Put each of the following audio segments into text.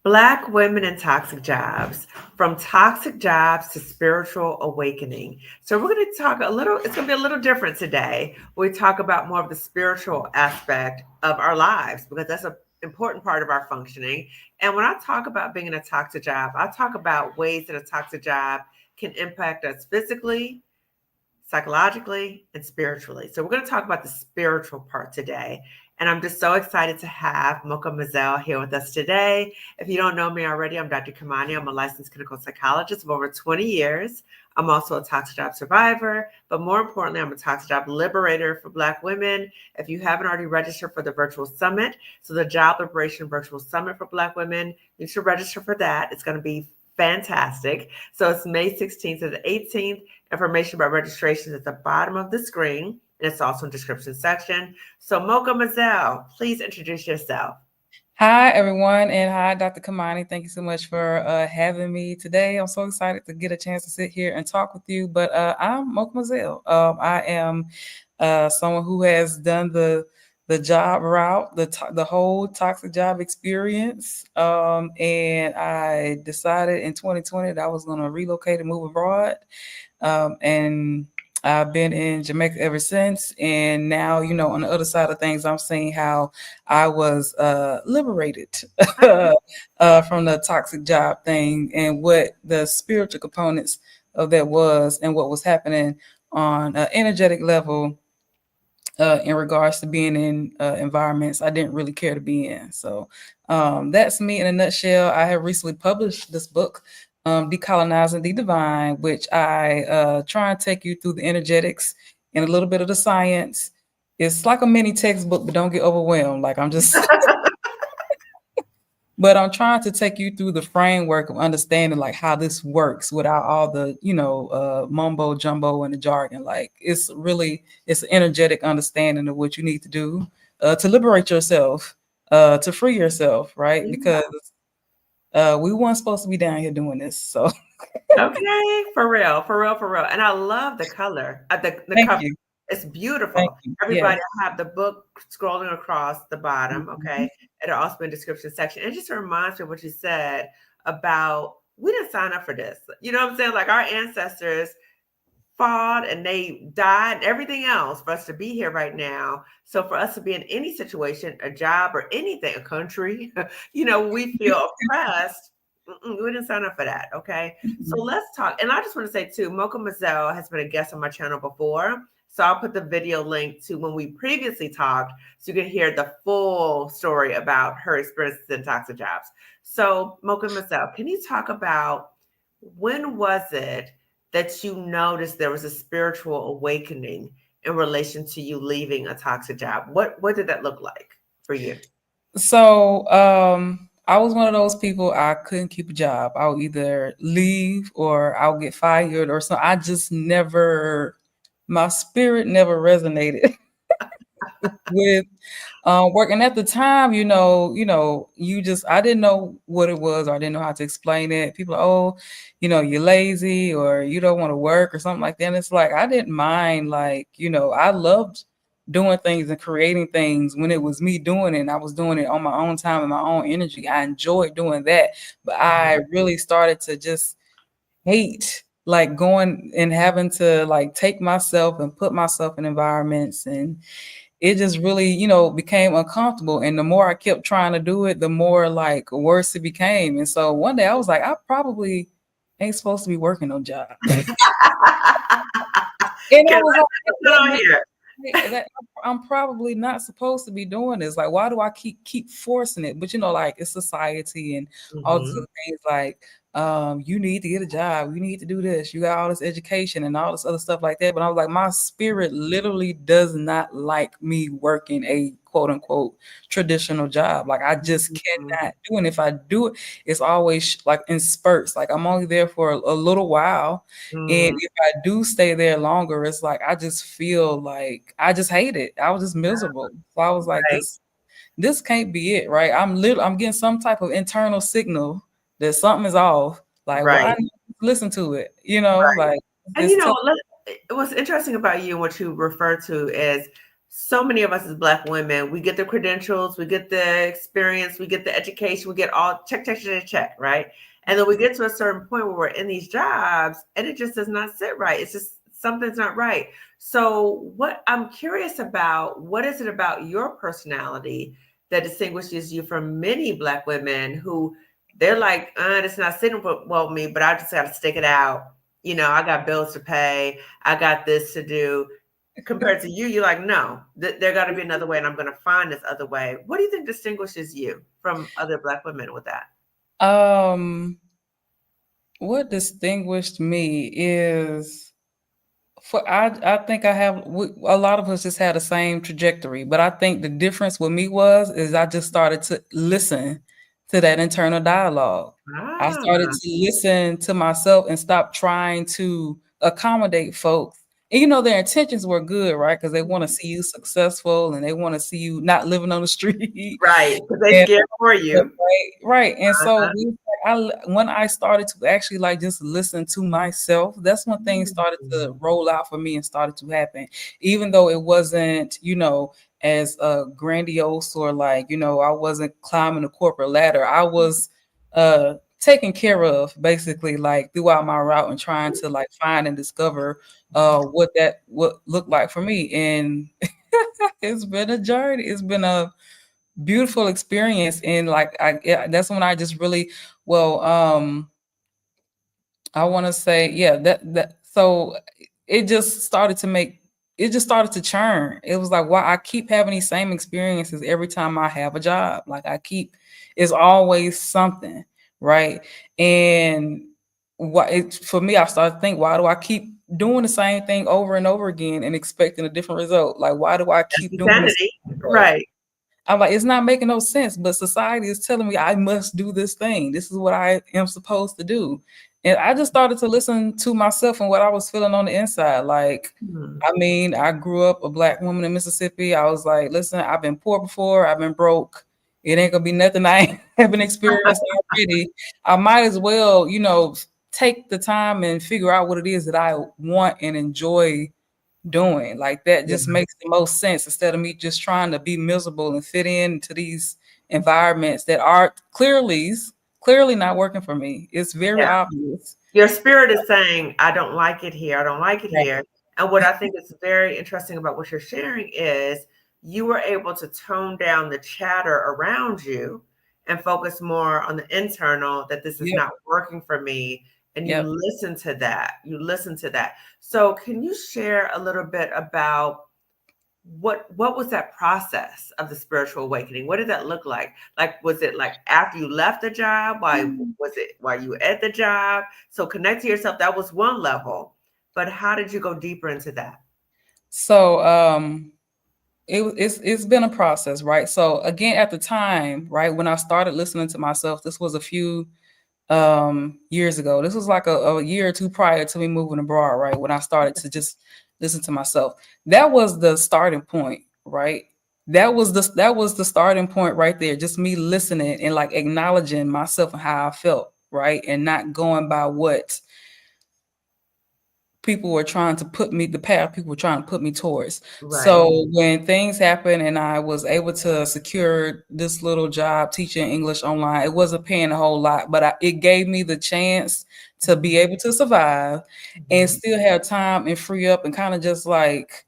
Black women and toxic jobs, from toxic jobs to spiritual awakening. So we're going to talk a little, it's going to be a little different today. We talk about more of the spiritual aspect of our lives because that's an important part of our functioning. And when I talk about being in a toxic job, I talk about ways that a toxic job can impact us physically, psychologically, and spiritually. So we're going to talk about the spiritual part today. And I'm just so excited to have Mocha Mazel here with us today. If you don't know me already, I'm Dr. Kimani. I'm a licensed clinical psychologist of over 20 years. I'm also a toxic job survivor, but more importantly, I'm a toxic job liberator for Black women. If you haven't already registered for the virtual summit, so the Job Liberation Virtual Summit for Black women, you should register for that. It's going to be fantastic. So it's May 16th to the 18th. Information about registration is at the bottom of the screen, and it's also in the description section. So Mocha Mazel, please introduce yourself. Hi, everyone, and hi, Dr. Kimani. Thank you so much for having me today. I'm so excited to get a chance to sit here and talk with you. But I'm Mocha Mazel. I am someone who has done the job route, the whole toxic job experience, and I decided in 2020 that I was going to relocate and move abroad, and I've been in Jamaica ever since. And now, on the other side of things, I'm seeing how I was liberated from the toxic job thing and what the spiritual components of that was and what was happening on an energetic level in regards to being in environments I didn't really care to be in. So that's me in a nutshell. I have recently published this book, Decolonizing the Divine, which I try and take you through the energetics and a little bit of the science. It's like a mini textbook, but don't get overwhelmed. Like I'm just but I'm trying to take you through the framework of understanding like how this works without all the, mumbo jumbo and the jargon. Like it's an energetic understanding of what you need to do to liberate yourself, to free yourself, right? Because we weren't supposed to be down here doing this. So Okay, for real, for real, for real. And I love the color, the thank cover. you. It's Thank beautiful. you. Yes. Everybody, I have the book scrolling across the bottom. Mhm. Okay, it'll also be in the description section. It just reminds me of what you said about we didn't sign up for this. You know what I'm saying? Like our ancestors fought and they died and everything else for us to be here right now. So for us to be in any situation, a job or anything, a country, we feel oppressed. We didn't sign up for that. Okay. So Mhm. let's talk. And I just want to say too, Mocha Mazel has been a guest on my channel before. So I'll put the video link to when we previously talked so you can hear the full story about her experiences in toxic jobs. So Mocha Mazel, can you talk about when was it that you noticed there was a spiritual awakening in relation to you leaving a toxic job? What did that look like for you? So I was one of those people I couldn't keep a job. I would either leave or I'll get fired or something. I just never my spirit never resonated with working at the time. You just I didn't know what it was or I didn't know how to explain it. People are, oh, you're lazy or you don't want to work or something like that. And it's like I didn't mind, like, I loved doing things and creating things when it was me doing it and I was doing it on my own time and my own energy. I enjoyed doing that. But I really started to just hate like going and having to like take myself and put myself in environments, and it just really, became uncomfortable. And the more I kept trying to do it, the more like worse it became. And so one day I was like, I probably ain't supposed to be working no job. And I Can was I like, put on here? that I'm probably not supposed to be doing this. Like, why do I keep forcing it? But like it's society and all these Mhm. other things. Like, you need to get a job. You need to do this. You got all this education and all this other stuff like that. But I was like, my spirit literally does not like me working a quote unquote traditional job. Like, I just Mhm. cannot do it. And if I do it, it's always like in spurts. Like, I'm only there for a little while, and Mm. if I do stay there longer, it's like I just feel like I just hate it. I was just miserable. So I was like, Right, this can't be it, right? I'm getting some type of internal signal that something is off. Like, well, I right, need to listen to it, right. like And it's what's interesting about you and what you refer to is so many of us as Black women, we get the credentials, we get the experience, we get the education, we get all check, check, check, check, right? And then we get to a certain point where we're in these jobs and it just does not sit right. It's just something's not right. So, what I'm curious about, what is it about your personality that distinguishes you from many Black women who they're like, it's not sitting well with me, but I just got to stick it out. You know, I got bills to pay, I got this to do. Compared to you, you're like, no, there got to be another way, and I'm going to find this other way. What do you think distinguishes you from other Black women with that? Um, what distinguished me is for I think I have a lot of us just had the same trajectory, but I think the difference with me was is I just started to listen to that internal dialogue. I started Ah, to listen to myself and stop trying to accommodate folks. And you know their intentions were good, right? Because they want to see you successful and they want to see you not living on the street. right, because they And scared for you. right, right. And so Uh-huh. when I started to actually like just listen to myself, that's when things started to Mm. roll out for me and started to happen. Even though it wasn't, as grandiose or like, I wasn't climbing the corporate ladder. I was taken care of basically like throughout my route and trying to like find and discover what looked like for me. And it's been a journey. It's been a beautiful experience, and like that's when I just really well I want to say yeah that so it just started to make it just started to churn. It was like why I keep having these same experiences every time I have a job. Like I keep it's always something, right? And for me I started to think why do I keep doing the same thing over and over again and expecting a different result? Like why do I That's keep doing this? insanity, right? I'm like, it's not making no sense, but society is telling me I must do this thing. This is what I am supposed to do. And I just started to listen to myself and what I was feeling on the inside. Like, Hmm. I mean, I grew up a Black woman in Mississippi. I was like, listen, I've been poor before, I've been broke. It ain't gonna be nothing I haven't experienced already. I might as well, take the time and figure out what it is that I want and enjoy doing. Like that Yeah, just makes the most sense instead of me just trying to be miserable and fit into these environments that are clearly not working for me. It's very yeah. obvious. Your spirit is saying, I don't like it here. I don't like it Right. here. And what I think is very interesting about what you're sharing is you were able to tone down the chatter around you and focus more on the internal that this is Yep. not working for me. And you Yep. listen to that. You listen to that. So, can you share a little bit about what was that process of the spiritual awakening? What did that look like? Like, was it like after you left the job? Why was it while you were at the job? So connect to yourself. That was one level, but how did you go deeper into that? So it's been a process, right? So again, at the time, right, when I started listening to myself, this was a few years ago. This was like a year or two prior to me moving abroad, right? When I started to just listen to myself. That was the starting point, right? That was the starting point right there. Just me listening and like acknowledging myself and how I felt, right? And not going by what people were trying to put me the path people were trying to put me towards. Right. So when things happened and I was able to secure this little job teaching English online, it wasn't paying a whole lot, but it gave me the chance to be able to survive and Mhm. still have time and free up and kind of just like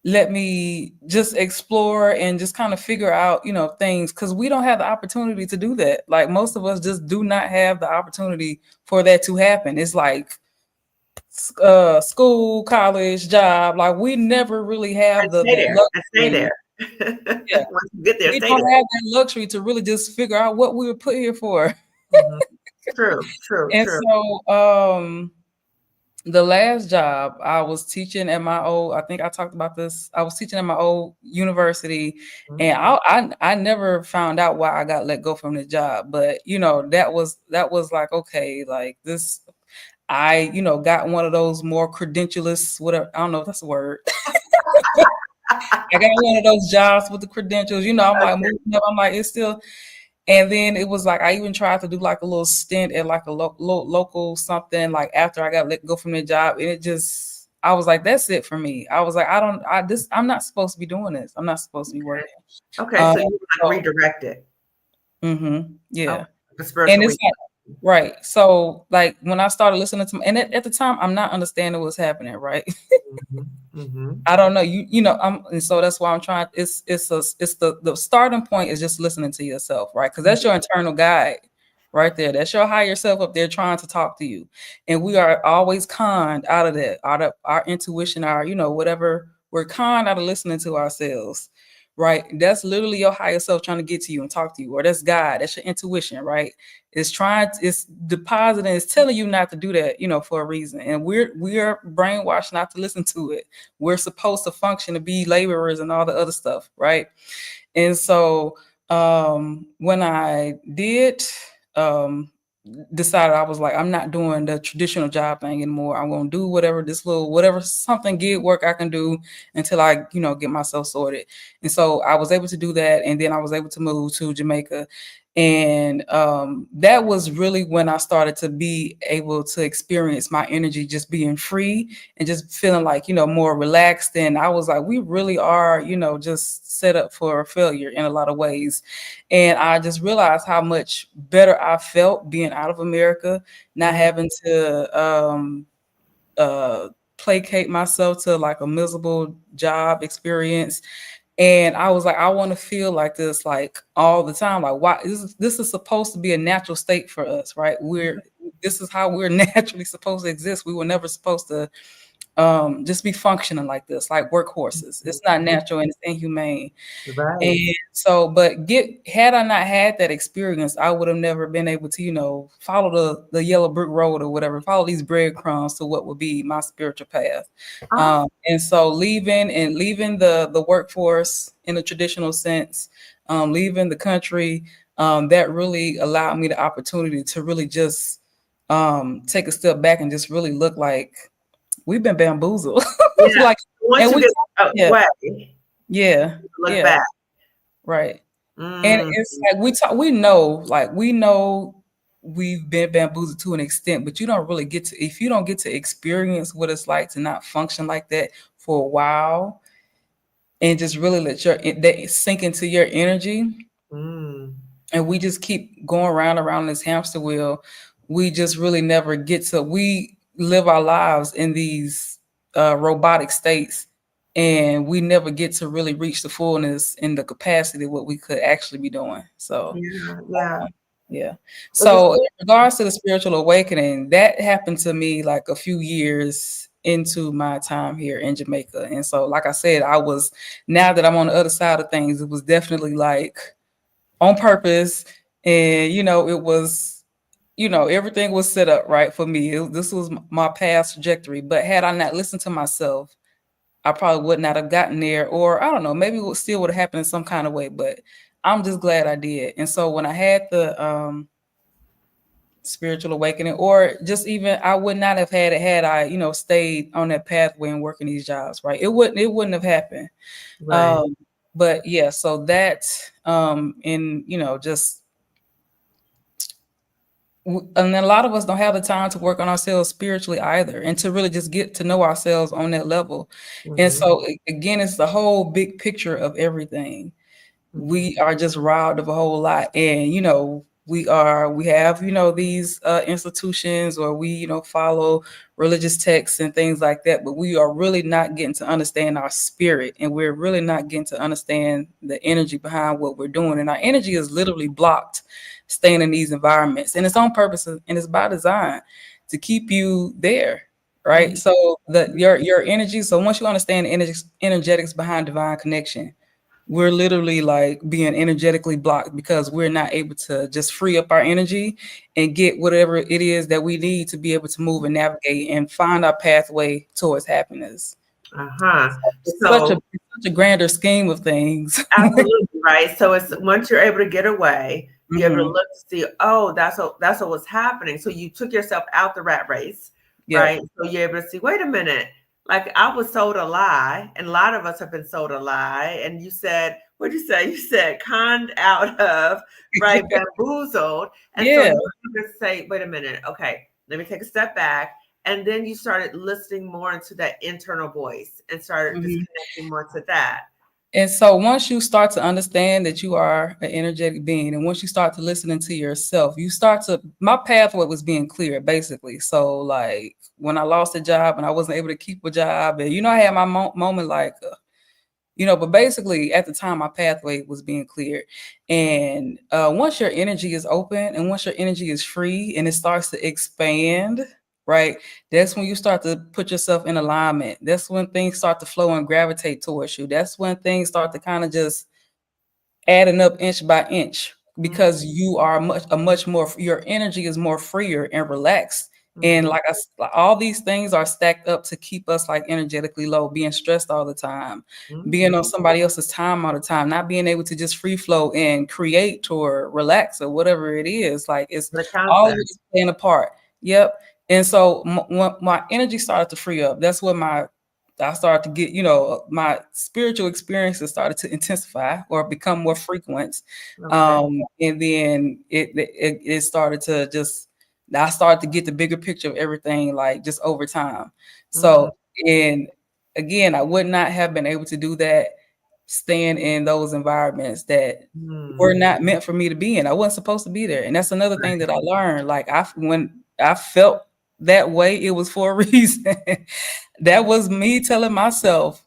let me just explore and just kind of figure out, things because we don't have the opportunity to do that. Like most of us just do not have the opportunity for that to happen. It's like school, college, job. Like we never really And have the stay there. And stay luxury. there. Yeah, Once you get there, we stay don't there. have that luxury to really just figure out what we were put here for. Mhm. True, true, And true. so, the last job I was teaching at my old, I think I talked about this. I was teaching at my old university, and Mhm. I never found out why I got let go from the job. But that was like okay, like this. I got one of those more credentialist, whatever. I don't know if that's a word. I got one of those jobs with the credentials. I'm like Okay. moving up. I'm like, it's still. And then it was like I even tried to do like a little stint at like a local something like after I got let go from the job, and it just I was like, that's it for me. I was like, I'm not supposed to be doing this. I'm not supposed to be Okay. working. Okay, Um, so you like so, redirected. Oh, yeah. the And spiritual it's like, right. So like when I started listening to, and at the time, I'm not understanding what's happening, right? Mhm, mhm. I don't know. You know, and so that's why I'm trying. It's the starting point is just listening to yourself, right? Because that's your internal guide right there. That's your higher self up there trying to talk to you. And we are always conned out of that, out of our intuition, our, whatever, we're conned out of listening to ourselves. Right. That's literally your higher self trying to get to you and talk to you. Or that's God. That's your intuition, right? It's depositing, it's telling you not to do that, for a reason. And we're brainwashed not to listen to it. We're supposed to function to be laborers and all the other stuff, right? And so when I did decided, I was like, I'm not doing the traditional job thing anymore. I'm gonna do whatever something gig work I can do until I, get myself sorted. And so I was able to do that, and then I was able to move to Jamaica. And that was really when I started to be able to experience my energy just being free and just feeling like, more relaxed. And I was like, we really are, just set up for failure in a lot of ways. And I just realized how much better I felt being out of America, not Mhm. having to uh, placate myself to like a miserable job experience. And I was like, I want to feel like this like all the time. Like, why this is supposed to be a natural state for us, right? This is how we're naturally supposed to exist. We were never supposed to just be functioning like this, like workhorses. It's not natural and it's inhumane. And Right. so, but had I not had that experience, I would have never been able to, follow the yellow brick road or whatever, follow these breadcrumbs to what would be my spiritual path. Ah, And so leaving the workforce in a traditional sense, leaving the country, that really allowed me the opportunity to really just take a step back and just really look like we've been bamboozled. yeah. Like, Once and you we, get yeah, away, yeah, look yeah, back. right. And Mm, it's like we know we've been bamboozled to an extent, but you don't really get to, if you don't get to experience what it's like to not function like that for a while and just really let that sink into your energy, mm. and we just keep going round and around this hamster wheel, we just really never get to, we live our lives in these robotic states, and we never get to really reach the fullness and the capacity of what we could actually be doing. So Yeah, yeah. yeah. It's just, So in regards to the spiritual awakening, that happened to me like a few years into my time here in Jamaica. And so, like I said, now that I'm on the other side of things, it was definitely like on purpose. And, it was, everything was set up right for me. This was my past trajectory. But had I not listened to myself, I probably would not have gotten there. Or I don't know, maybe it still would have happened in some kind of way. But I'm just glad I did. And so when I had the spiritual awakening, or just even I would not have had it had I, stayed on that pathway and working these jobs, right? It wouldn't have happened. right. Um, but yeah, so that and just and then a lot of us don't have the time to work on ourselves spiritually either, and to really just get to know ourselves on that level. And Mhm, so again, it's the whole big picture of everything. mhm. We are just robbed of a whole lot. And we have these institutions, or we follow religious texts and things like that, but we are really not getting to understand our spirit, and we're really not getting to understand the energy behind what we're doing. And our energy is literally blocked staying in these environments, and it's on purpose, and it's by design to keep you there, right? Mhm. So your energy, so once you understand the energetics behind divine connection, we're literally like being energetically blocked because we're not able to just free up our energy and get whatever it is that we need to be able to move and navigate and find our pathway towards happiness. Uh-huh. It's So such a grander scheme of things. absolutely right. So it's once you're able to get away, you're able to Hmm. look to see, oh, that's what was happening. So you took yourself out the rat race, Yep. right? So you're able to see, wait a minute, like I was sold a lie, and a lot of us have been sold a lie. And you said, what'd you say? You said conned out of, right, bamboozled. And so Yeah. you just say, wait a minute, okay, let me take a step back. and then you started listening more into that internal voice and started just Mhm. connecting more to that. And so once you start to understand that you are an energetic being, and once you start to listening to yourself, you start to, my pathway was being clear basically. So like when I lost a job and I wasn't able to keep a job, and I had my moment like, but basically at the time my pathway was being cleared. And once your energy is open and once your energy is free and it starts to expand, right, that's when you start to put yourself in alignment. That's when things start to flow and gravitate towards you. That's when things start to kind of just adding up inch by inch, because you are much more, your energy is more freer and relaxed. And Mm-hmm. like like all these things are stacked up to keep us like energetically low, being stressed all the time, being on Mm-hmm. somebody else's time all the time, not being able to just free flow and create or relax or whatever it is. Like it's The all of it concept. is playing a part. Yep. And so when my energy started to free up, that's when I started to get, my spiritual experiences started to intensify or become more frequent. Okay. And then it started to just, I started to get the bigger picture of everything, like just over time. Mm-hmm. So, and again, I would not have been able to do that staying in those environments that were Mm. not meant for me to be in. I wasn't supposed to be there. And that's another thing that I learned. Like when I felt that way, it was for a reason. That was me telling myself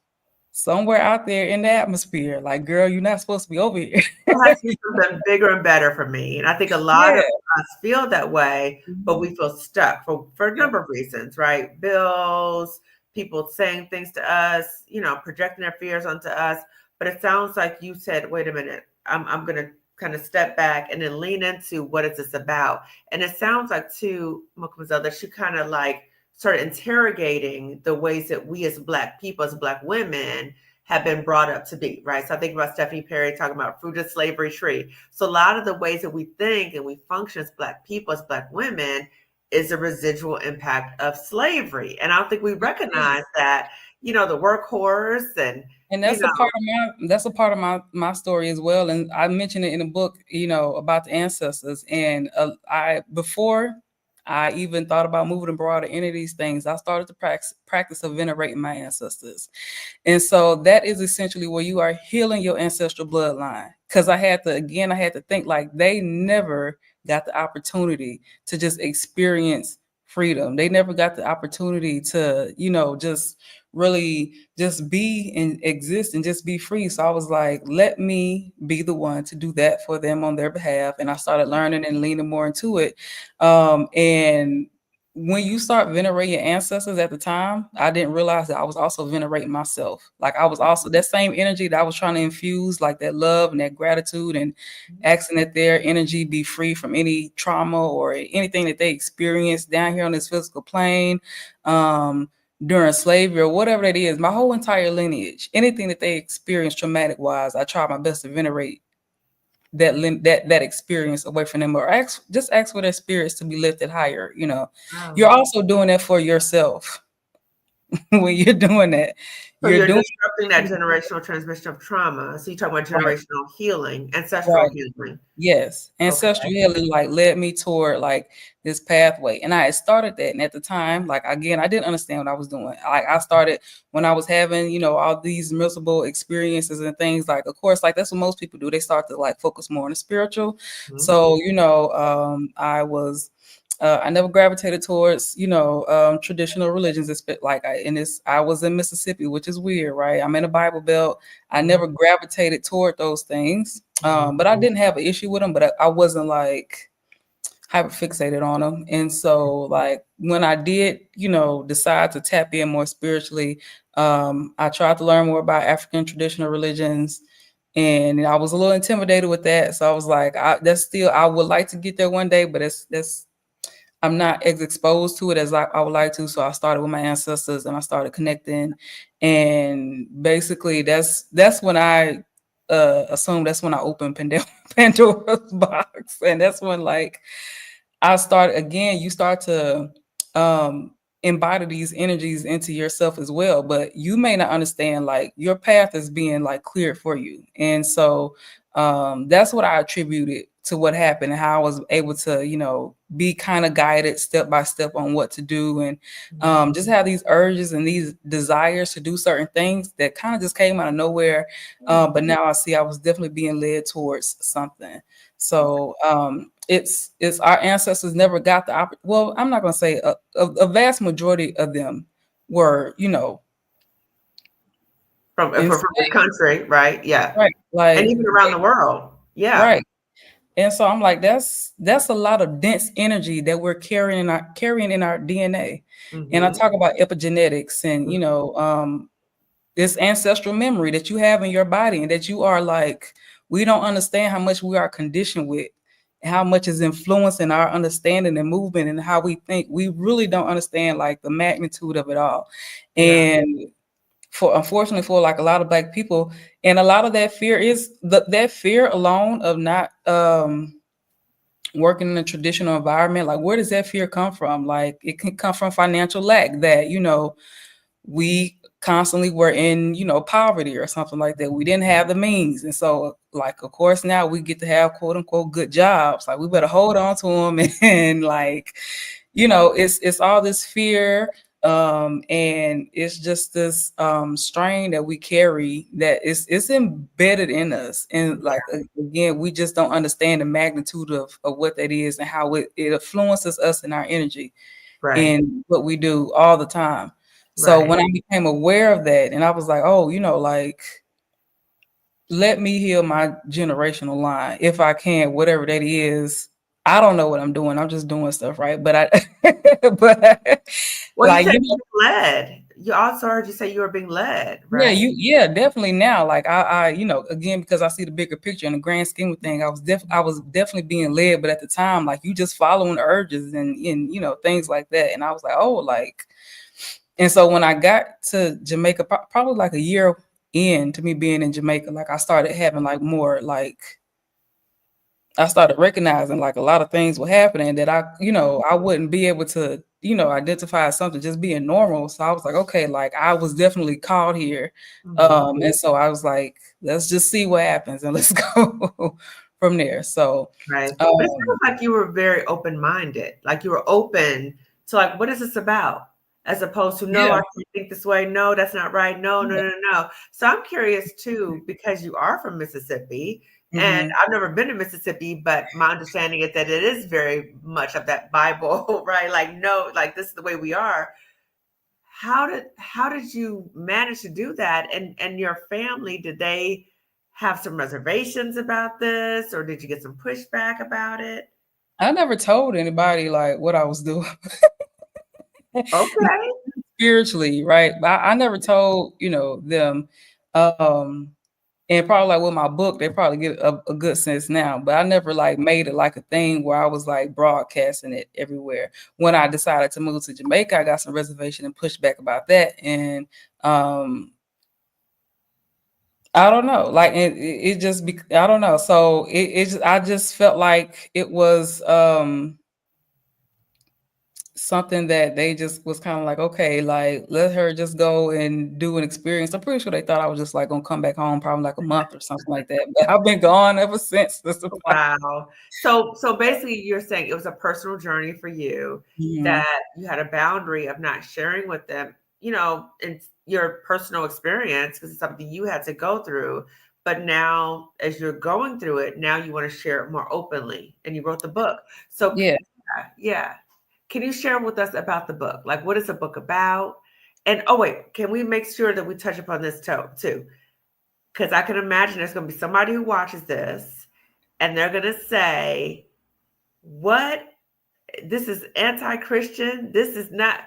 somewhere out there in the atmosphere, like, girl, you're not supposed to be over here. It has to be something bigger and better for me. And I think a lot Yeah. of us feel that way, but Mhm. we feel stuck for a Yeah. number of reasons, right? Bills, people saying things to us, projecting their fears onto us. But it sounds like you said, wait a minute, I'm gonna kind of step back and then lean into what is this about. And it sounds like too, Mademoiselle, that you kind of like started interrogating the ways that we as Black people, as Black women, have been brought up to be, right? So I think about Stephanie Perry talking about fruit of slavery tree. So a lot of the ways that we think and we function as Black people, as Black women, is a residual impact of slavery. And I don't think we recognize Yes. that, the workhorse and, And you know, that's a part of my story as well. And I mentioned it in the book, about the ancestors. And I before I even thought about moving abroad or any of these things, I started to practice of venerating my ancestors. And so that is essentially where you are healing your ancestral bloodline. Because I had to think like they never got the opportunity to just experience freedom. They never got the opportunity to, just really just be and exist and just be free. So I was like, let me be the one to do that for them on their behalf. And I started learning and leaning more into it. And when you start venerating your ancestors at the time, I didn't realize that I was also venerating myself. Like I was also that same energy that I was trying to infuse, like that love and that gratitude, and asking that their energy be free from any trauma or anything that they experienced down here on this physical plane, during slavery or whatever that is. My whole entire lineage, anything that they experienced traumatic wise, I try my best to venerate that experience away from them, or ask for their spirits to be lifted higher. You're wow. also doing that for yourself. When you're doing that, So you're you're doing disrupting that generational transmission of trauma. So you talk about right, generational healing, ancestral right. healing. Yes, Okay. ancestral healing like led me toward like this pathway, and I had started that. And at the time, like again, I didn't understand what I was doing. Like I started when I was having, all these miserable experiences and things. Like, of course, like that's what most people do. They start to like focus more on the spiritual. Mhm. So, I never gravitated towards, traditional religions. I was in Mississippi, which is weird, right? I'm in a Bible Belt. I Mhm. never gravitated toward those things. Mhm. But I didn't have an issue with them, but I wasn't like hyper fixated on them. And so like when I did, decide to tap in more spiritually, I tried to learn more about African traditional religions. And I was a little intimidated with that. So I was like, I would like to get there one day, but that's I'm not as exposed to it as I would like to. So I started with my ancestors and I started connecting. And basically that's when I assumed, that's when I opened Pandora's box. And that's when like I started again, you start to embody these energies into yourself as well. But you may not understand like your path is being like cleared for you. And so that's what I attributed to what happened and how I was able to, be kind of guided step by step on what to do, and Mhm. just have these urges and these desires to do certain things that kind of just came out of nowhere. But now I see I was definitely being led towards something. So it's our ancestors never got the well, I'm not going to say a vast majority of them were, From this enslaved, country, right? Yeah. right? And Like, even around the world. Yeah. right. And so I'm like, that's a lot of dense energy that we're carrying in our DNA. And I Mhm. talk about epigenetics and this ancestral memory that you have in your body, and that you are like, we don't understand how much we are conditioned with, and how much is influencing our understanding and movement and how we think. We really don't understand like the magnitude of it all. Yeah. And for unfortunately for like a lot of Black people, and a lot of that fear is that fear alone of not working in a traditional environment. Like, where does that fear come from? Like, it can come from financial lack, that we constantly were in poverty or something like that. We didn't have the means, and so, like, of course now we get to have quote unquote good jobs. Like, we better hold on to them and like, it's all this fear, and it's just this strain that we carry, that it's embedded in us, and Yeah. like, again, we just don't understand the magnitude of what that is, and how it influences us and our energy Right. in what we do all the time. So Right. when I became aware of that, and I was like, oh, like, let me heal my generational line if I can, whatever that is. I don't know what I'm doing. I'm just doing stuff, right? But but Well, you like, said you were led. You also heard you say you were being led, yeah, right? definitely now. Like, again, because I see the bigger picture in the grand scheme of things, I was definitely being led, but at the time, like, you just following urges and things like that, and I was like, oh, like. And so when I got to Jamaica, probably like a year in to me being in Jamaica, like, I started having like more like, I started recognizing like a lot of things were happening that I wouldn't be able to, identify as something just being normal. So I was like, okay, like, I was definitely called here. Mhm. And so I was like, let's just see what happens and let's go from there. So Right. But it sounds um like you were very open-minded. Like you were open to like, what is this about? As opposed to, no, yeah, I can't think this way. No, that's not right. No, no, yeah. no, no. So I'm curious too, because you are from Mississippi, and Hmm. I've never been to Mississippi, but my understanding is that it is very much of that Bible, right? Like, no, like this is the way we are. How did you manage to do that? And your family, did they have some reservations about this, or did you get some pushback about it? I never told anybody like what I was doing. Okay. Spiritually, right? I never told, them. Um, and probably like with my book, they probably get a good sense now. But I never like made it like a thing where I was like broadcasting it everywhere. When I decided to move to Jamaica, I got some reservation and pushback about that. And I don't know, like, it just I don't know. So I just felt like it was something that they just was kind of like, okay, like, let her just go and do an experience. I'm pretty sure they thought I was just like gonna come back home probably like a month or something like that. But I've been gone ever since. That's the point. Wow. So basically you're saying it was a personal journey for you, Mhm. that you had a boundary of not sharing with them, in your personal experience, because it's something you had to go through. But now, as you're going through it, now you want to share it more openly, and you wrote the book. So, Yeah. yeah. Can you share with us about the book? Like, what is the book about? And oh, wait, can we make sure that we touch upon this too? Because I can imagine there's going to be somebody who watches this and they're going to say, what? This is anti Christian. This is not.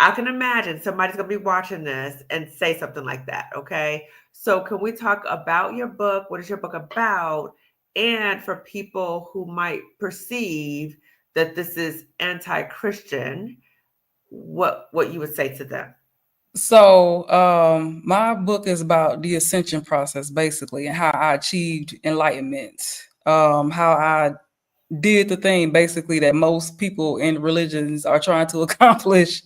I can imagine somebody's going to be watching this and say something like that. Okay. So, can we talk about your book? What is your book about? And for people who might perceive that this is anti Christian, what you would say to them? So my book is about the ascension process basically, and how I achieved enlightenment. How I did the thing basically that most people in religions are trying to accomplish.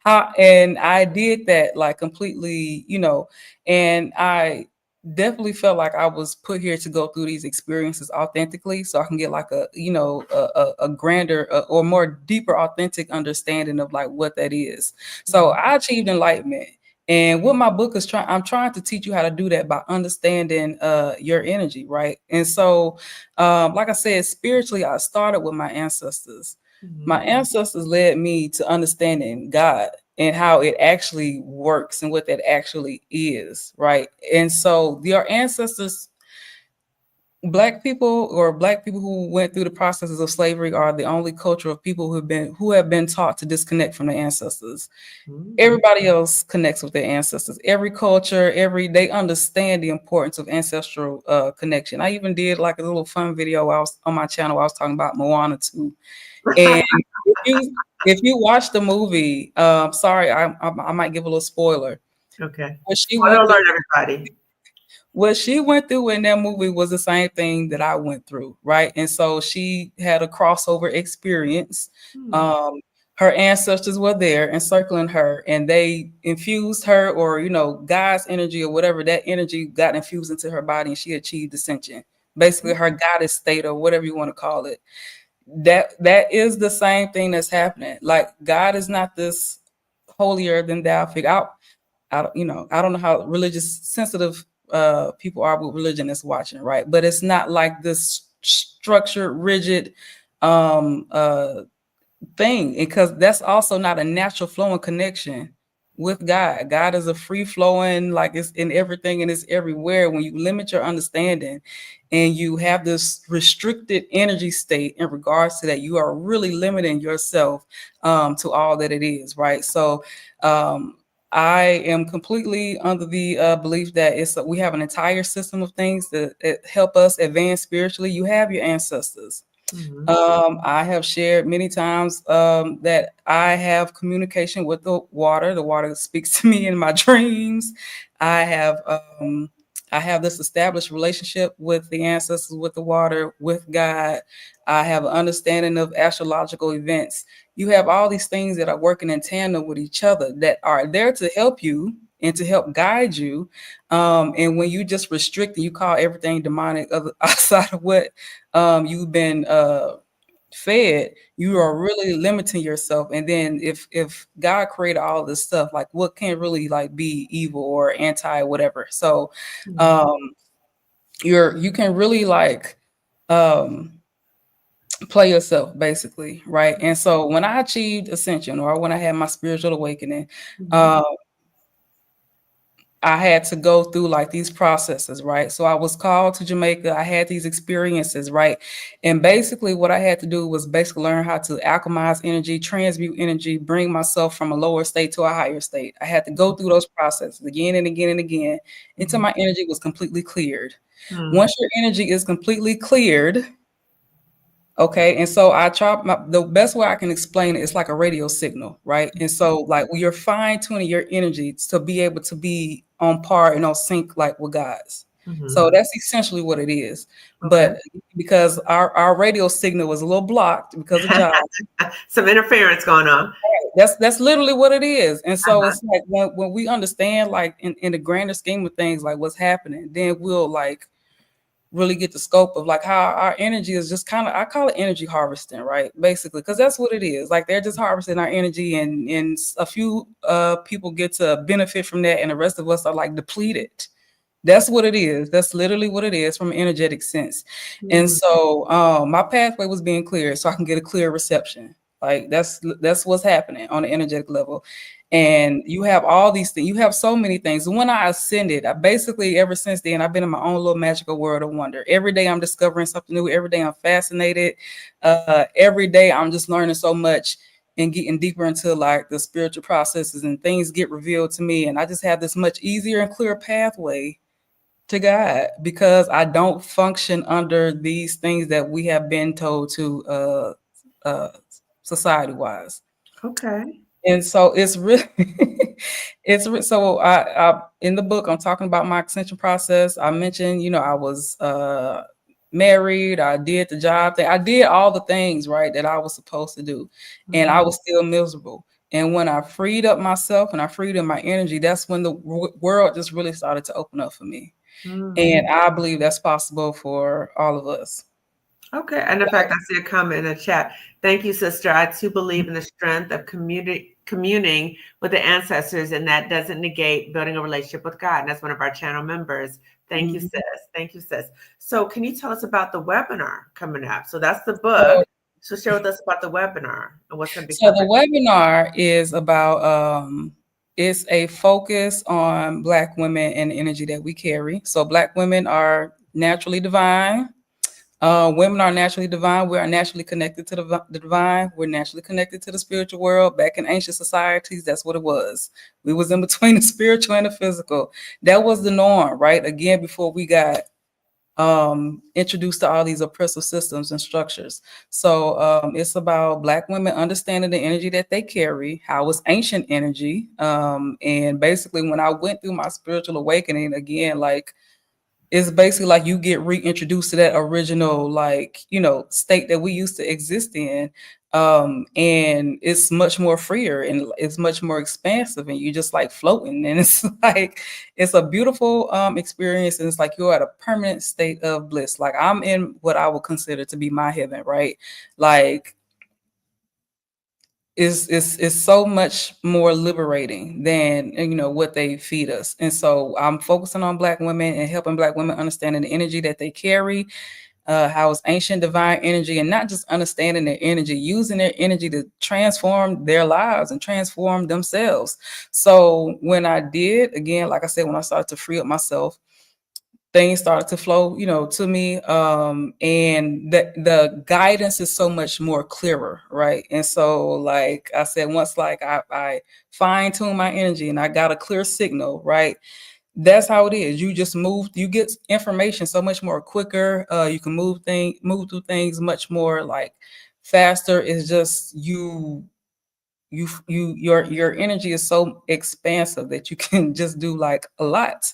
How, and I did that like completely, and I definitely felt like I was put here to go through these experiences authentically, so I can get like a a grander or more deeper, authentic understanding of like what that is. So Mhm. I achieved enlightenment, and what my book is trying, I'm trying to teach you how to do that by understanding your energy, right? And so, like I said, spiritually, I started with my ancestors. My Mhm. ancestors led me to understanding God and how it actually works and what that actually is, right? And so your ancestors, black people who went through the processes of slavery are the only culture of people who have been taught to disconnect from their ancestors. Mhm. Everybody else connects with their ancestors. Every culture, they understand the importance of ancestral connection. I even did like a little fun video. I was on my channel. I was talking about Moana too, and if you if you watch the movie, sorry, I might give a little spoiler. Okay. What she Spoiler went through, alert, everybody. what she went through in that movie was the same thing that I went through, right? And so she had a crossover experience. Hmm. Um, Her ancestors were there encircling her, and they infused her, or God's energy or whatever that energy got infused into her body, and she achieved ascension. Basically, her goddess state, or whatever you want to call it. That is the same thing that's happening. Like God is not this holier than thou figure. I don't know how religious sensitive people are with religion that's watching, right? But it's not like this structured, rigid thing, because that's also not a natural flowing connection with God. God is a free flowing, like it's in everything and it's everywhere. When you limit your understanding and you have this restricted energy state in regards to that, you are really limiting yourself to all that it is, right? So I am completely under the belief that we have an entire system of things that help us advance spiritually. You have your ancestors. Mhm. I have shared many times that I have communication with the water. The water speaks to me in my dreams. I have um, I have this established relationship with the ancestors, with the water, with God. I have an understanding of astrological events. You have all these things that are working in tandem with each other that are there to help you and to help guide you. And when you just restrict and you call everything demonic outside of what you've been fed, you are really limiting yourself. And then if God created all this stuff, like what can really like be evil or anti whatever? So Mhm. um you can really like um play yourself basically, right? And so when I achieved ascension, or when I had my spiritual awakening, Mhm. um I had to go through like these processes, right? So I was called to Jamaica. I had these experiences, right? And basically, what I had to do was basically learn how to alchemize energy, transmute energy, bring myself from a lower state to a higher state. I had to go through those processes again and again and again until Mhm. my energy was completely cleared. Mhm. Once your energy is completely cleared, okay, and so the best way I can explain it is like a radio signal, right? And so like when you're fine tuning your energy to be able to be on par and on sync like with God's. So Mhm. that's essentially what it is. Okay. But because our radio signal was a little blocked because of job, Some interference going on. that's literally what it is. And so Uh-huh. it's like when we understand like in the grander scheme of things, like what's happening, then we'll like really get the scope of like how our energy is just kind of, I call it energy harvesting, right? Basically, because that's what it is. Like they're just harvesting our energy, and a few people get to benefit from that, and the rest of us are like depleted. That's what it is. That's literally what it is from an energetic sense. And Mhm. so my pathway was being cleared so I can get a clear reception. Like that's what's happening on the energetic level. And you have all these things. You have so many things. When I ascended, I basically ever since then I've been in my own little magical world of wonder. Every day I'm discovering something new. Every day I'm fascinated. Every day I'm just learning so much and getting deeper into like the spiritual processes, and things get revealed to me. And I just have this much easier and clearer pathway to God because I don't function under these things that we have been told to uh society wise. Okay. And so it's really so I in the book I'm talking about my ascension process. I mentioned, I was married, I did the job thing, I did all the things right that I was supposed to do, and I Mhm. was still miserable. And when I freed up myself and I freed up my energy, that's when the world just really started to open up for me. Mm. And I believe that's possible for all of us. Okay. And in fact, I see a comment in the chat. Thank you, sister. I too believe in the strength of communing with the ancestors, and that doesn't negate building a relationship with God. And that's one of our channel members. Thank you, Mhm. sis. Thank you, sis. So, can you tell us about the webinar coming up? So, that's the So, book. So, share with us about the webinar and what's going to be so the coming. webinar is about it's a focus on Black women and the energy that we carry. So Black women are naturally divine. Women are naturally divine. We are naturally connected to the divine. We're naturally connected to the spiritual world. Back in ancient societies, that's what it was. We was in between the spiritual and the physical. That was the norm, right? Again, before we got introduced to all these oppressive systems and structures. So it's about Black women understanding the energy that they carry, how it's ancient energy. And basically, when I went through my spiritual awakening again, like it's basically like you get reintroduced to that original, like, state that we used to exist in. And it's much more freer and it's much more expansive, and you're just like floating. And it's like it's a beautiful experience, and it's like you're at a permanent state of bliss. Like I'm in what I would consider to be my heaven, right? Like is so much more liberating than what they feed us. And so I'm focusing on Black women and helping Black women understanding the energy that they carry, how it's ancient divine energy, and not just understanding their energy, using their energy to transform their lives and transform themselves. So when I did, again, like I said, when I started to free up myself, things started to flow, to me. And the guidance is so much more clearer, right? And so, like I said, once like I fine tune my energy and I got a clear signal, right? That's how it is. You just move, you get information so much more quicker. You can move through things much more like faster. It's just your energy is so expansive that you can just do like a lot.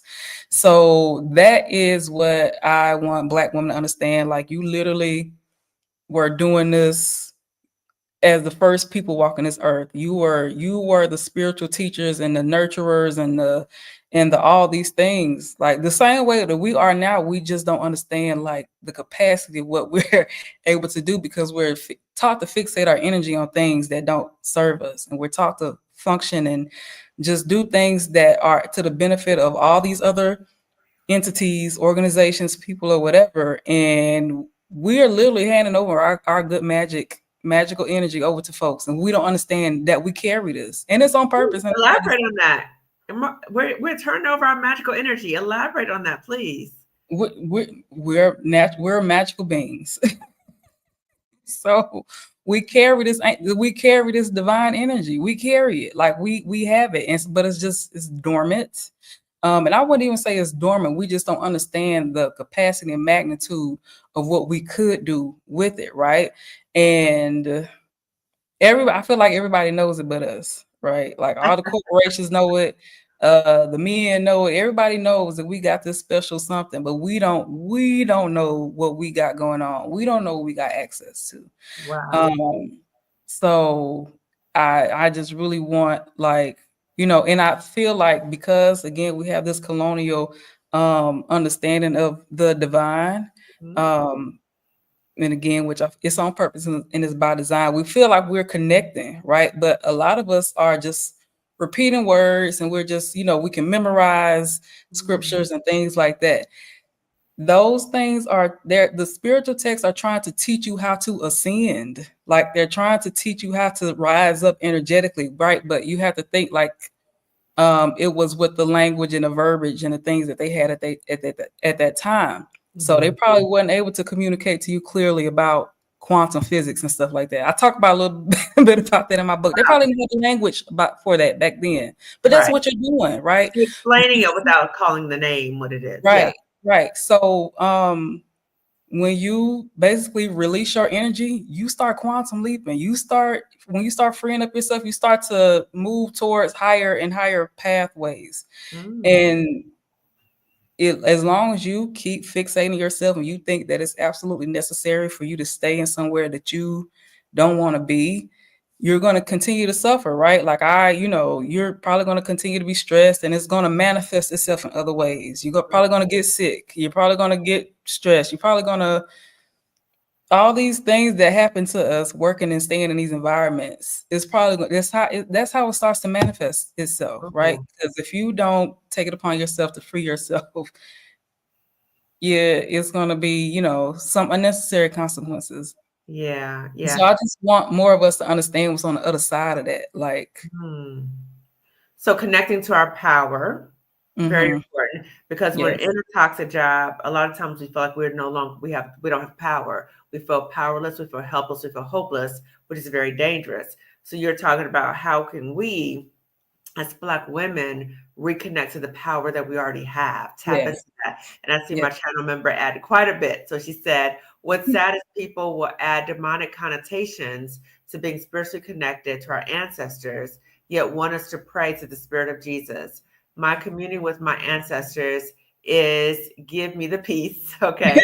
So that is what I want Black women to understand. Like you literally were doing this as the first people walking this earth. You were the spiritual teachers and the nurturers and the all these things. Like the same way that we are now, we just don't understand like the capacity of what we're able to do, because we're taught to fixate our energy on things that don't serve us, and we're taught to function and just do things that are to the benefit of all these other entities, organizations, people, or whatever. And we are literally handing over our good magical energy over to folks. And we don't understand that we carry this. And it's on purpose. And Elaborate on that. We're turning over our magical energy. Elaborate on that, please. we're magical beings. So we carry this divine energy. We carry it. Like we have it. But it's dormant. And I wouldn't even say it's dormant. We just don't understand the capacity and magnitude of what we could do with it, right? And everybody, I feel like everybody knows it but us, right? Like all the corporations know it, the men know it. Everybody knows that we got this special something, but we don't know what we got going on. We don't know what we got access to. Wow. Um, so I just really want, like, and I feel like, because again we have this colonial understanding of the divine, Mhm. um and again, it's on purpose and it's by design. We feel like we're connecting, right? But a lot of us are just repeating words, and we're just, we can memorize Mhm. scriptures and things like that. Those things are there. The spiritual texts are trying to teach you how to ascend. Like they're trying to teach you how to rise up energetically, right? But you have to think like it was with the language and the verbiage and the things that they had at that time. So they Mhm. probably wasn't able to communicate to you clearly about quantum physics and stuff like that. I talk about a little bit about that in my book. They probably didn't have the language about for that back then. But that's Right. what you're doing, right? You're explaining it without calling the name what it is. Yeah. Right, right. So when you basically release your energy, you start quantum leaping. When you start freeing up yourself, you start to move towards higher and higher pathways. Mm. And as long as you keep fixating yourself and you think that it's absolutely necessary for you to stay in somewhere that you don't want to be, you're going to continue to suffer, right? Like you're probably going to continue to be stressed, and it's going to manifest itself in other ways. You're probably going to get sick. You're probably going to get stressed. You're probably going to all these things that happen to us working and staying in these environments. It's probably that's how it starts to manifest itself, right? Mhm. Because if you don't take it upon yourself to free yourself, yeah, it's going to be some unnecessary consequences. Yeah, So yeah. I just want more of us to understand what's on the other side of that. Like, Hmm. So connecting to our power, very mm-hmm, important because when yes, in a toxic job, a lot of times we feel like we're no longer we don't have power. We feel powerless, we feel helpless, we feel hopeless, which is very dangerous. So you're talking about how can we as Black women reconnect to the power that we already have, tap into yes, that. And I see yes. my channel member added quite a bit. So she said, what's sad is people will add demonic connotations to being spiritually connected to our ancestors, yet want us to pray to the spirit of Jesus. My communion with my ancestors is give me the peace. Okay.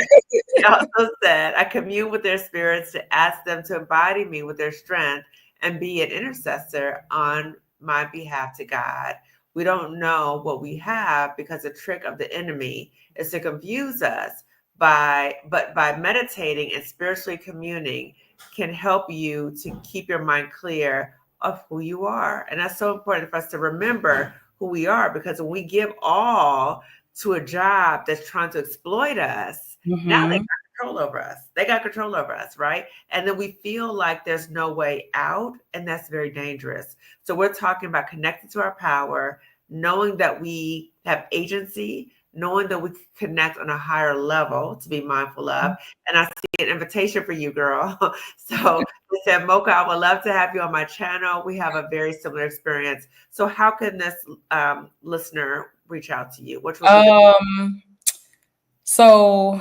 She also said, I commune with their spirits to ask them to embody me with their strength and be an intercessor on my behalf to God. We don't know what we have because the trick of the enemy is to confuse us by meditating and spiritually communing can help you to keep your mind clear of who you are. And that's so important for us to remember who we are because when we give all to a job that's trying to exploit us, now they Mm-hmm. got control over us. They got control over us, right? And then we feel like there's no way out, and that's very dangerous. So we're talking about connecting to our power, knowing that we have agency, knowing that we can connect on a higher level to be mindful of. And I see an invitation for you, girl. So they said, Mocha, I would love to have you on my channel. We have a very similar experience. So how can this listener reach out to you? Which would be the Um. So,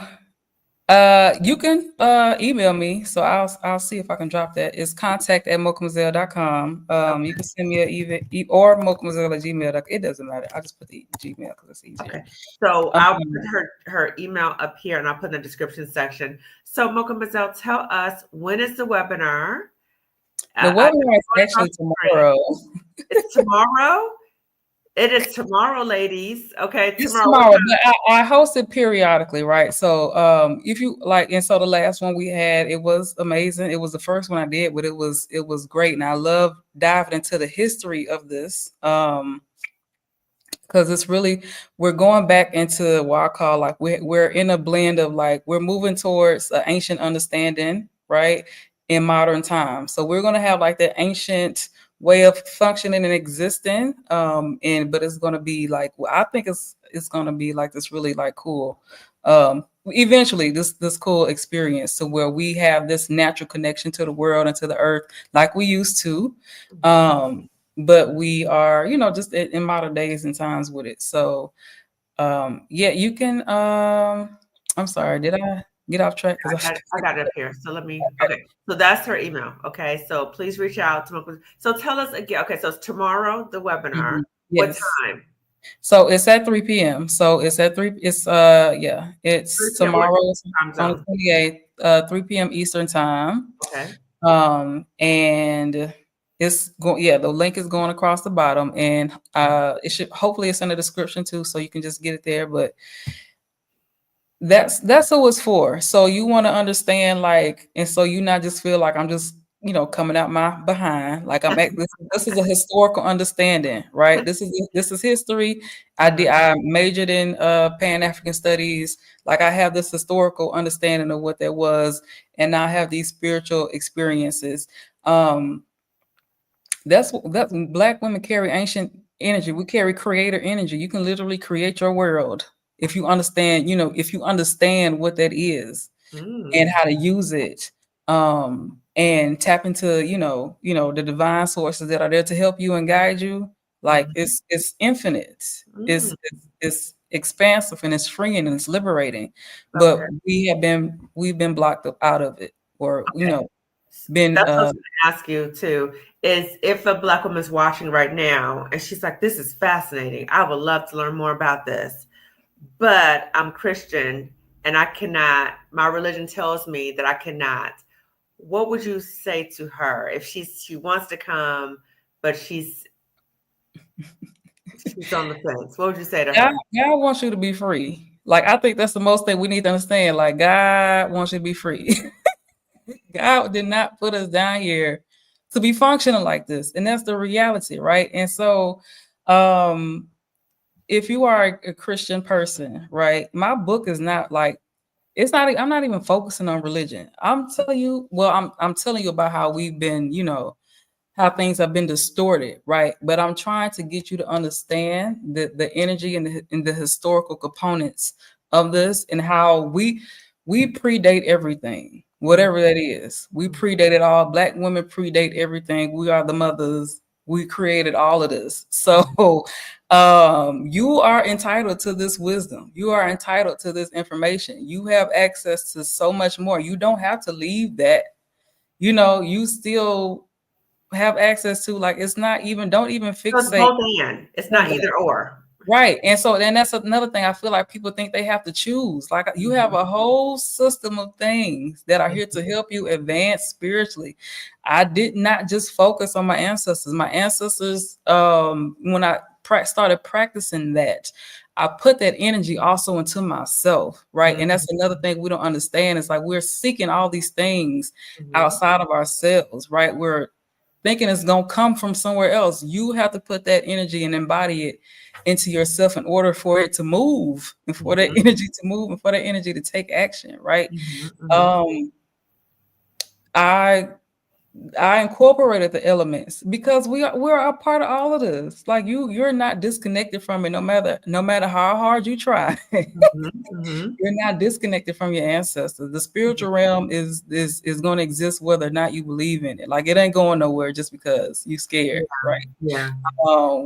you can email me. So I'll see if I can drop that. It's contact@mokumazelle.com. You can send me an or mokumazelle@gmail.com. It doesn't matter. I just put the Gmail because it's easier. okay. So I'll put Um, her email up here and I'll put in the description section. So Mocha Mazel, tell us when is the webinar? the I webinar is going across actually the screen. tomorrow. It's tomorrow. It is tomorrow, ladies. Okay, It's tomorrow. What tomorrow, time? but I host it periodically, right? So, if you like, and so the last one we had, it was amazing. It was the first one I did, but it was great, and I love diving into the history of this. Because it's really we're going back into what I call like we're in a blend of like we're moving towards an ancient understanding, right, in modern times. So we're going to have like the ancient way of functioning and existing, and but it's going to be like well, I think it's going to be like this really like cool eventually this cool experience to where we have this natural connection to the world and to the earth like we used to. But we are, just in modern days and times with it. So, yeah, you can. I'm sorry, did I get off track? Because I got it up here. So let me. Okay, so that's her email. Okay, so please reach out to Mocha. So tell us again. Okay, so it's tomorrow the webinar. What yes. time? So it's at 3 p.m. So it's at 3. It's yeah, 3 it's p.m. What tomorrow time on the zone? 28th, 3 p.m. Eastern time. Okay. And it's going. Yeah, the link is going across the bottom, and it should hopefully it's in the description too, so you can just get it there. But that's who it's for. So you want to understand, like, and so you not just feel like I'm just coming out my behind. Like this is a historical understanding, right? This is history. I majored in Pan African studies. Like I have this historical understanding of what that was, and now I have these spiritual experiences. Um, that's Black women carry ancient energy. We carry creator energy. You can literally create your world if you understand, if you understand what that is and Mm, how to use it. And tap into, the divine sources that are there to help you and guide you. Like mm, it's infinite. mm. It's expansive and it's freeing and it's liberating. But Okay. we've been blocked out of it or, Okay. been That's what I was going to ask you too. Is if a Black woman's watching right now and she's like, "This is fascinating. I would love to learn more about this." But I'm Christian and I cannot, my religion tells me that I cannot. what would you say to her if she wants to come, but she's on the fence? What would you say to God, her? God wants you to be free. Like I think that's the most thing we need to understand. Like God wants you to be free. God did not put us down here to be functioning like this, and that's the reality, right? And so, um, if you are a Christian person, right, my book is not like it's not. I'm not even focusing on religion. I'm telling you. Well, I'm telling you about how we've been, how things have been distorted, right? But I'm trying to get you to understand the energy and the historical components of this and how we predate everything, whatever that is. We predated all black women predate everything. We are the mothers. We created all of this. So you are entitled to this wisdom. You are entitled to this information. You have access to so much more. You don't have to leave that. You still have access to, like, it's not even, don't even So it's fixate both and. It's on not that. either or. Right. And so then that's another thing. I feel like people think they have to choose. Like you have Mhm, a whole system of things that are here to help you advance spiritually. I did not just focus on my ancestors. My ancestors, when I started practicing that, I put that energy also into myself. Right. And mhm, that's another thing we don't understand. It's like we're seeking all these things mhm, outside of ourselves. Right. We're thinking it's going to come from somewhere else. You have to put that energy and embody it into yourself in order for it to move and for that mhm, energy to move and for that energy to take action, right? mhm, mhm, um i I incorporated the elements because we're a part of all of this. Like you're not disconnected from it, no matter how hard you try. mhm, mhm. You're not disconnected from your ancestors. The spiritual realm is going to exist whether or not you believe in it. Like it ain't going nowhere just because you scared, Yeah, right? yeah.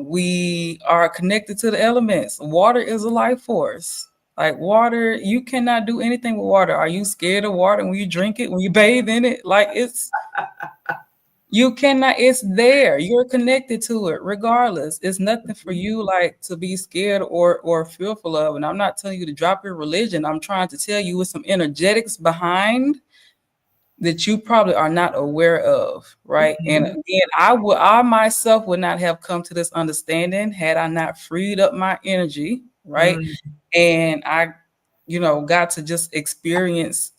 We are connected to the elements. Water is a life force. Like water, you cannot do anything with water. Are you scared of water when you drink it, when you bathe in it? Like you cannot, it's there. You're connected to it regardless. It's nothing for you like to be scared or fearful of. And I'm not telling you to drop your religion. I'm trying to tell you with some energetics behind that you probably are not aware of, right? And Mhm, again, I myself would not have come to this understanding had I not freed up my energy, right? mm, And I, got to just experience,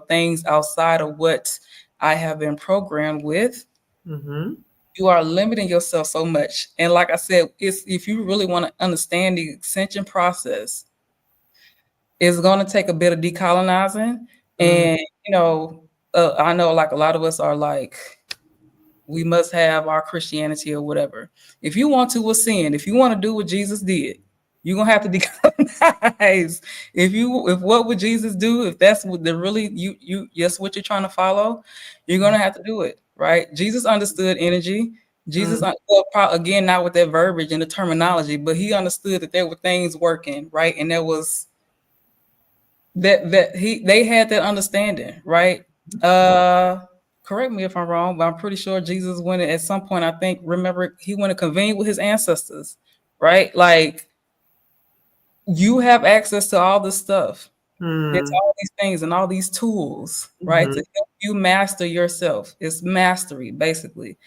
things outside of what I have been programmed with. mhm, You are limiting yourself so much. And like I said, it's if you really want to understand the ascension process, it's going to take a bit of decolonizing. mm, And, I know like a lot of us are like, we must have our Christianity or whatever. If you want to ascend, if you want to do what Jesus did, you're gonna have to decolonize. If what would Jesus do, if that's what the really you yes what you're trying to follow, you're gonna have to do it, right? Jesus understood energy. Jesus, mm, again, not with that verbiage and the terminology, but he understood that there were things working, right? And there was they had that understanding, right? Uh Correct me if I'm wrong, but I'm pretty sure Jesus went at some point, I think, remember he went to convene with his ancestors, right? Like you have access to all this stuff. It's mm, all these things and all these tools, right? mhm. To help you master yourself. It's mastery, basically.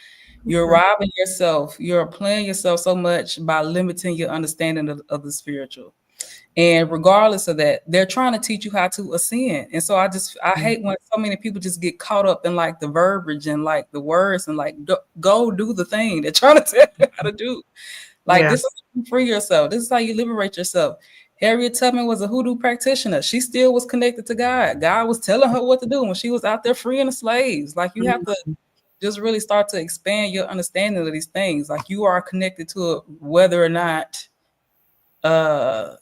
You're Okay. robbing yourself, you're applying yourself so much by limiting your understanding of the spiritual. And regardless of that, they're trying to teach you how to ascend. And so I Mm, hate when so many people just get caught up in like the verbiage and like the words and like go do the thing they're trying to tell you how to do. Like yeah. this is how you free yourself. This is how you liberate yourself. Harriet Tubman was a hoodoo practitioner. She still was connected to God. God was telling her what to do when she was out there freeing the slaves. Like you have to Mm, just really start to expand your understanding of these things. Like you are connected to it, whether or not uh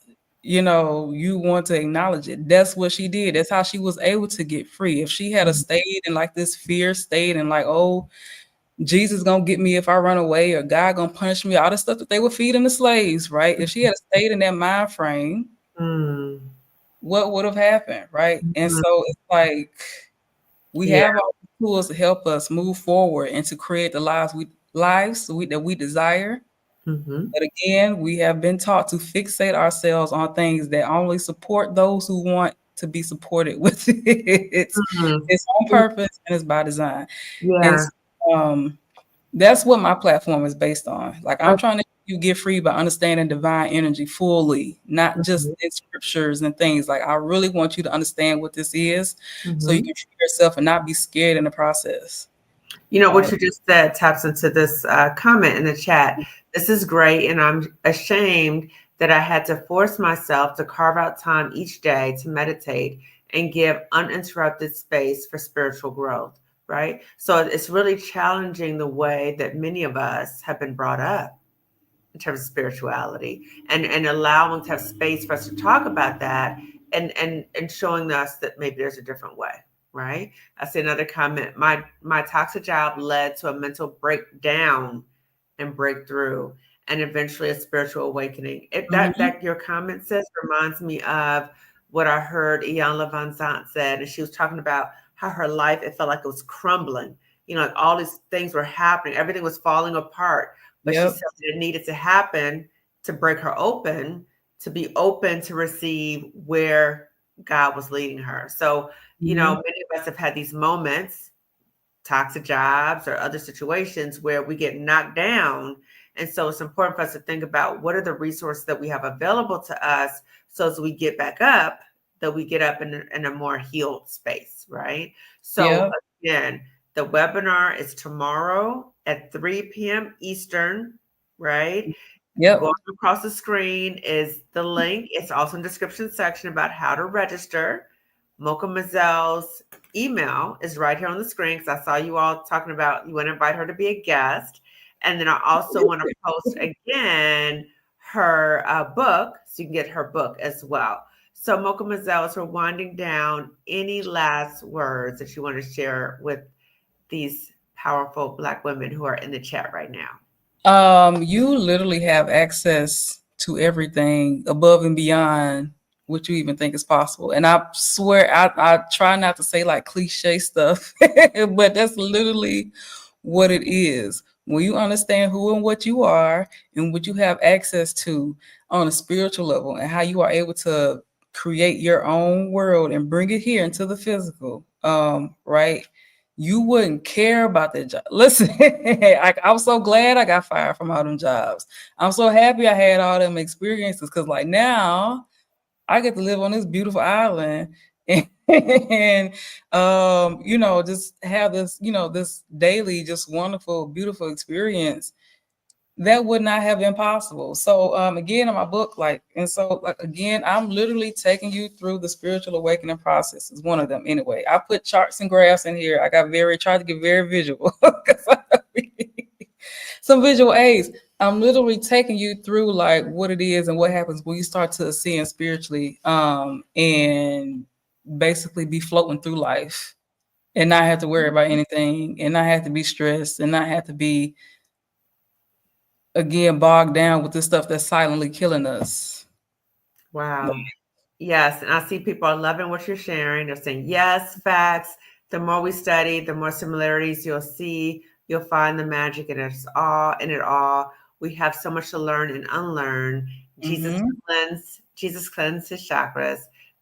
you want to acknowledge it. That's what she did. That's how she was able to get free. If she had a mm, stayed in like this fear state and like, oh, Jesus gonna get me if I run away, or God gonna punish me, all the stuff that they were feeding the slaves, right? If she had stayed in that mind frame, mm, what would have happened, right? And mm. so it's like we Yeah. have all the tools to help us move forward and to create the lives that we desire. Mhm. But again, we have been taught to fixate ourselves on things that only support those who want to be supported with its Mhm. its own purpose and it's by design. And Yeah. um, that's what my platform is based on. Like I'm Oh, trying to help you get free by understanding divine energy fully, not just mhm, in scriptures and things. Like I really want you to understand what this is so you mhm. can free yourself and not be scared in the process. You know, what Right. you just said taps into this comment in the chat. This is great, and I'm ashamed that I had to force myself to carve out time each day to meditate and give uninterrupted space for spiritual growth, right? So it's really challenging the way that many of us have been brought up in terms of spirituality, and allowing to have space for us to talk about that, and showing us that maybe there's a different way, right? I see another comment. My toxic job led to a mental breakdown and breakthrough, and eventually a spiritual awakening. If Hmm. that your comment says reminds me of what I heard Ian Van Zant said, and she was talking about how her life, it felt like it was crumbling. You know, like all these things were happening, everything was falling apart, but she Yep. said it needed to happen to break her open, to be open to receive where God was leading her. So, you know, Hmm. many of us have had these moments, toxic jobs or other situations where we get knocked down. And so it's important for us to think about what are the resources that we have available to us, so as we get back up, that we get up in a more healed space, right? So Yep. again, the webinar is tomorrow at 3 p.m. Eastern, right? Yep. Going across the screen is the link. It's also in the description section about how to register. Mocha Mazel's email is right here on the screen, because I saw you all talking about you want to invite her to be a guest. And then I also want to post again her book, so you can get her book as well. So Mocha Mazel, as we're winding down, any last words that you want to share with these powerful Black women who are in the chat right now? You literally have access to everything above and beyond what you even think is possible. And I swear, I try not to say like cliche stuff, but that's literally what it is. When you understand who and what you are and what you have access to on a spiritual level and how you are able to create your own world and bring it here into the physical, right? You wouldn't care about that job. Listen, I'm so glad I got fired from all them jobs. I'm so happy I had all them experiences because, like, now I get to live on this beautiful island and just have this, this daily, just wonderful, beautiful experience that would not have been possible. So again, in my book, again, I'm literally taking you through the spiritual awakening process. Is one of them anyway. I put charts and graphs in here. I tried to get very visual. Some visual aids. I'm literally taking you through like what it is and what happens when you start to ascend spiritually, and basically be floating through life and not have to worry about anything and not have to be stressed and not have to be again bogged down with the stuff that's silently killing us. Wow. Yes, and I see people are loving what you're sharing. They're saying, yes, facts. The more we study, the more similarities you'll see. You'll find the magic in it all. We have so much to learn and unlearn. Mm-hmm. Jesus cleansed his chakras.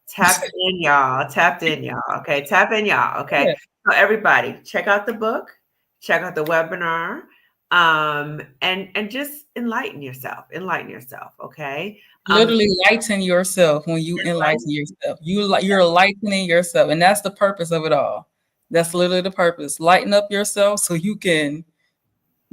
Tap in, y'all. Tapped in, y'all. Okay. Tap in, y'all. Okay. Yeah. So everybody, check out the book, check out the webinar, and just enlighten yourself. Enlighten yourself. Okay. Literally lighten yourself when you enlighten Enlighten. yourself. You're lightening yourself, and that's the purpose of it all. That's literally the purpose. Lighten up yourself so you can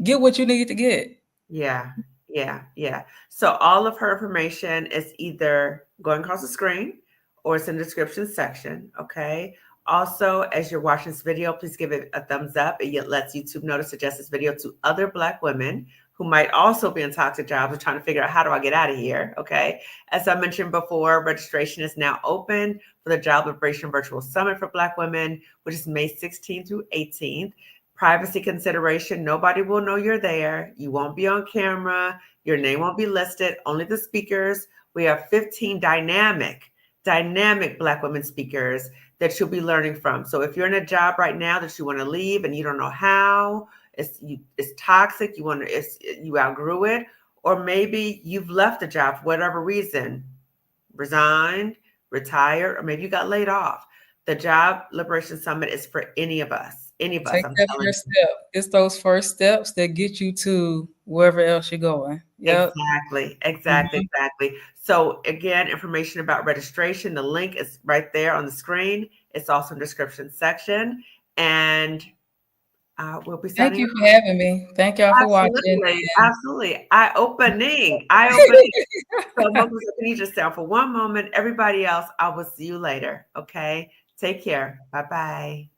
get what you need to get. Yeah, yeah, yeah. So all of her information is either going across the screen or it's in the description section. Okay. Also, as you're watching this video, please give it a thumbs up. It lets YouTube know to suggest this video to other Black women who might also be in toxic jobs or trying to figure out how do I get out of here. Okay. As I mentioned before, registration is now open for the Job Liberation Virtual Summit for Black women, which is May 16th through 18th. Privacy consideration, nobody will know you're there. You won't be on camera. Your name won't be listed, only the speakers. We have 15 dynamic Black women speakers that you'll be learning from. So if you're in a job right now that you want to leave and you don't know how, it's toxic, you outgrew it, or maybe you've left the job for whatever reason, resigned, retired, or maybe you got laid off. The Job Liberation Summit is for any of us. Any of us, Take I'm that telling first you. step. It's those first steps that get you to wherever else you're going. Yep. Exactly, exactly, Mhm. exactly. So again, information about registration, the link is right there on the screen. It's also in the description section. And we'll be Thank signing you for off. having me. Thank y'all for watching. Absolutely, absolutely. Eye-opening, eye-opening. So, Moses, can you just sound for one moment? Everybody else, I will see you later. Okay. Take care. Bye bye.